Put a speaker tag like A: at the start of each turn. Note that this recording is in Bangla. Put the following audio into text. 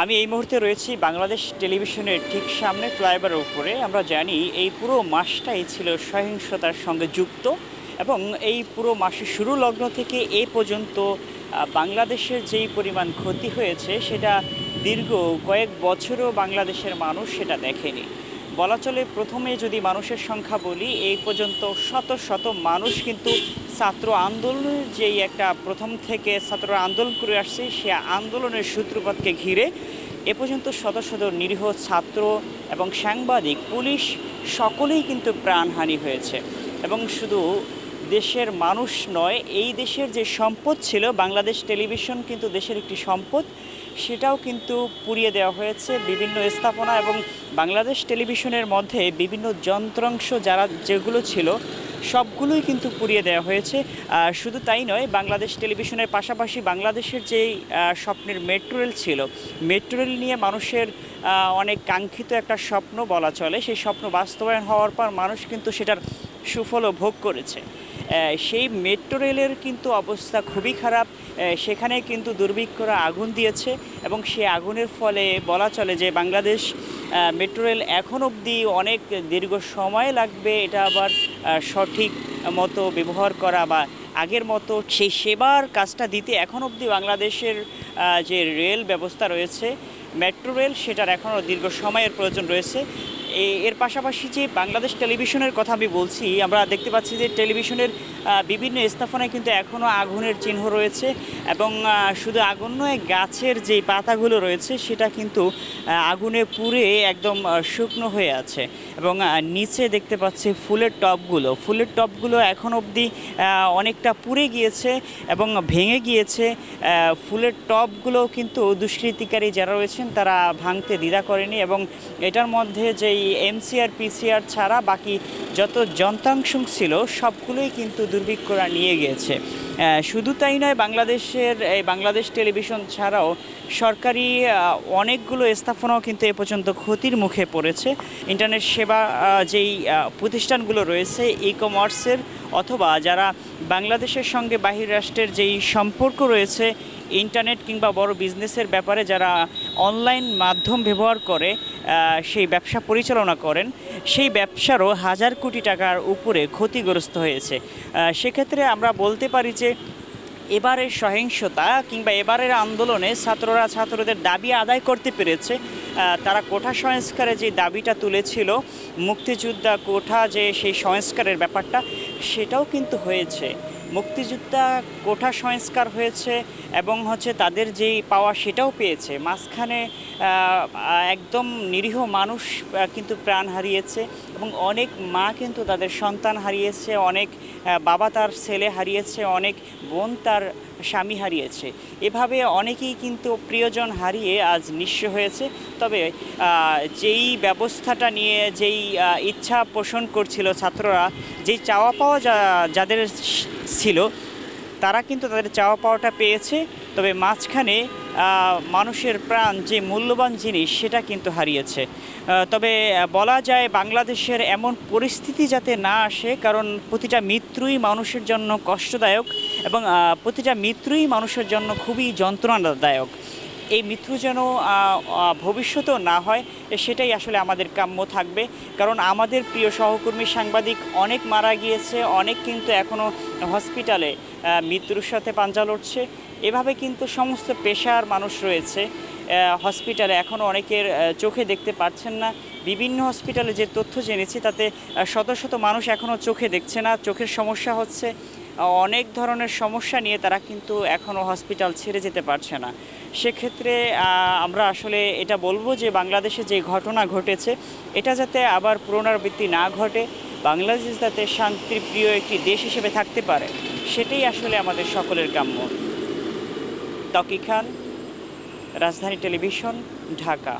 A: আমি এই মুহূর্তে রয়েছি বাংলাদেশ টেলিভিশনের ঠিক সামনে ফ্লাইওভারের উপরে। আমরা জানি এই পুরো মাসটাই ছিল সহিংসতার সঙ্গে যুক্ত এবং এই পুরো মাসের শুরু লগ্ন থেকে এ পর্যন্ত বাংলাদেশের যেই পরিমাণ ক্ষতি হয়েছে সেটা দীর্ঘ কয়েক বছরও বাংলাদেশের মানুষ সেটা দেখেনি। বলা চলে প্রথমে যদি মানুষের সংখ্যা বলি, এই পর্যন্ত শত শত মানুষ কিন্তু ছাত্র আন্দোলনের যেই একটা প্রথম থেকে ছাত্ররা আন্দোলন করে আসছে সে আন্দোলনের সূত্রপাতকে ঘিরে এ পর্যন্ত শত শত নিরীহ ছাত্র এবং সাংবাদিক, পুলিশ সকলেই কিন্তু প্রাণহানি হয়েছে। এবং শুধু দেশের মানুষ নয়, এই দেশের যে সম্পদ ছিল বাংলাদেশ টেলিভিশন কিন্তু দেশের একটি সম্পদ, সেটাও কিন্তু পুড়িয়ে দেওয়া হয়েছে। বিভিন্ন স্থাপনা এবং বাংলাদেশ টেলিভিশনের মধ্যে বিভিন্ন যন্ত্রাংশ যেগুলো ছিল সবগুলোই কিন্তু পুড়িয়ে দেওয়া হয়েছে। শুধু তাই নয়, বাংলাদেশ টেলিভিশনের পাশাপাশি বাংলাদেশের যেই স্বপ্নের মেট্রো রেল ছিল, মেট্রো রেল নিয়ে মানুষের অনেক কাঙ্ক্ষিত একটা স্বপ্ন বলা চলে, সেই স্বপ্ন বাস্তবায়ন হওয়ার পর মানুষ কিন্তু সেটার সুফলও ভোগ করেছে। সেই মেট্রো রেলের কিন্তু অবস্থা খুবই খারাপ। সেখানে কিন্তু দুর্বৃক্ষরা আগুন দিয়েছে এবং সেই আগুনের ফলে বলা চলে যে বাংলাদেশ মেট্রো রেল এখন অবধি অনেক দীর্ঘ সময় লাগবে এটা আবার সঠিক মতো ব্যবহার করা বা আগের মতো সেই সেবার কাজটা দিতে। এখন অবধি বাংলাদেশের যে রেল ব্যবস্থা রয়েছে মেট্রো রেল, সেটার এখনও দীর্ঘ সময়ের প্রয়োজন রয়েছে। এর পাশাপাশি যে বাংলাদেশ টেলিভিশনের কথা আমি বলছি, আমরা দেখতে পাচ্ছি যে টেলিভিশনের বিভিন্ন স্থাপনায় কিন্তু এখনও আগুনের চিহ্ন রয়েছে এবং শুধু আগুন নয়, গাছের যে পাতাগুলো রয়েছে সেটা কিন্তু আগুনে পুড়ে একদম শুকনো হয়ে আছে। এবং নিচে দেখতে পাচ্ছি ফুলের টবগুলো এখন অবধি অনেকটা পুড়ে গিয়েছে এবং ভেঙে গিয়েছে। ফুলের টবগুলো কিন্তু দুষ্কৃতিকারী যারা রয়েছেন তারা ভাঙতে দ্বিধা করেনি এবং এটার মধ্যে যেই এমসিআর পিসিআর ছাড়া বাকি যত যন্ত্রাংশ ছিল সবগুলোই কিন্তু দুর্বৃক্ষরা নিয়ে গিয়েছে। শুধু তাই নয়, বাংলাদেশ টেলিভিশন ছাড়াও সরকারি অনেকগুলো স্থাপনাও কিন্তু এ পর্যন্ত ক্ষতির মুখে পড়েছে। ইন্টারনেট সেবা যেই প্রতিষ্ঠানগুলো রয়েছে ই কমার্সের অথবা যারা বাংলাদেশের সঙ্গে বাহির রাষ্ট্রের যেই সম্পর্ক রয়েছে ইন্টারনেট কিংবা বড় বিজনেসের ব্যাপারে যারা অনলাইন মাধ্যম ব্যবহার করে সেই ব্যবসা পরিচালনা করেন, সেই ব্যবসারও হাজার কোটি টাকার উপরে ক্ষতিগ্রস্ত হয়েছে। সেক্ষেত্রে আমরা বলতে পারি যে এবারের সহিংসতা কিংবা এবারের আন্দোলনে ছাত্রদের দাবি আদায় করতে পেরেছে। তারা কোঠা সংস্কারে যে দাবিটা তুলেছিল, মুক্তিযোদ্ধা কোঠা যে সেই সংস্কারের ব্যাপারটা, সেটাও কিন্তু হয়েছে। মুক্তিযোদ্ধা কোঠা সংস্কার হয়েছে এবং তাদের যেই পাওয়া সেটাও পেয়েছে। মাঝখানে একদম নিরীহ মানুষ কিন্তু প্রাণ হারিয়েছে এবং অনেক মা কিন্তু তাদের সন্তান হারিয়েছে, অনেক বাবা তার ছেলে হারিয়েছে, অনেক বোন তার স্বামী হারিয়েছে। এভাবে অনেকেই কিন্তু প্রিয়জন হারিয়ে আজ নিঃস্ব হয়েছে। তবে যেই ব্যবস্থাটা নিয়ে যেই ইচ্ছা পোষণ করছিল ছাত্ররা, যেই চাওয়া পাওয়া যাদের ছিল তারা কিন্তু তাদের চাওয়া পাওয়াটা পেয়েছে। তবে মাঝখানে মানুষের প্রাণ যে মূল্যবান জিনিস সেটা কিন্তু হারিয়েছে। তবে বলা যায় বাংলাদেশের এমন পরিস্থিতি যাতে না আসে, কারণ প্রতিটা মৃত্যুই মানুষের জন্য কষ্টদায়ক এবং প্রতিটা মৃত্যুই মানুষের জন্য খুবই যন্ত্রণাদায়ক। এই মৃত্যু যেন ভবিষ্যতেও না হয় সেটাই আসলে আমাদের কাম্য থাকবে। কারণ আমাদের প্রিয় সহকর্মী সাংবাদিক অনেক মারা গিয়েছে, অনেক কিন্তু এখনও হসপিটালে মৃত্যুর সাথে পাঞ্জা লড়ছে। এভাবে কিন্তু সমস্ত পেশার মানুষ রয়েছে হসপিটালে, এখনও অনেকের চোখে দেখতে পাচ্ছেন না। বিভিন্ন হসপিটালে যে তথ্য জেনেছি তাতে শত শত মানুষ এখনও চোখে দেখছে না, চোখের সমস্যা হচ্ছে, অনেক ধরনের সমস্যা নিয়ে তারা কিন্তু এখনও হসপিটাল ছেড়ে যেতে পারছে না। সেক্ষেত্রে আমরা আসলে এটা বলবো যে বাংলাদেশে যে ঘটনা ঘটেছে এটা যাতে আবার পুনরাবৃত্তি না ঘটে, বাংলাদেশ যাতে শান্তিপ্রিয় একটি দেশ হিসেবে থাকতে পারে, সেটাই আসলে আমাদের সকলের কাম্য। তকি খান, রাজধানী টেলিভিশন, ঢাকা।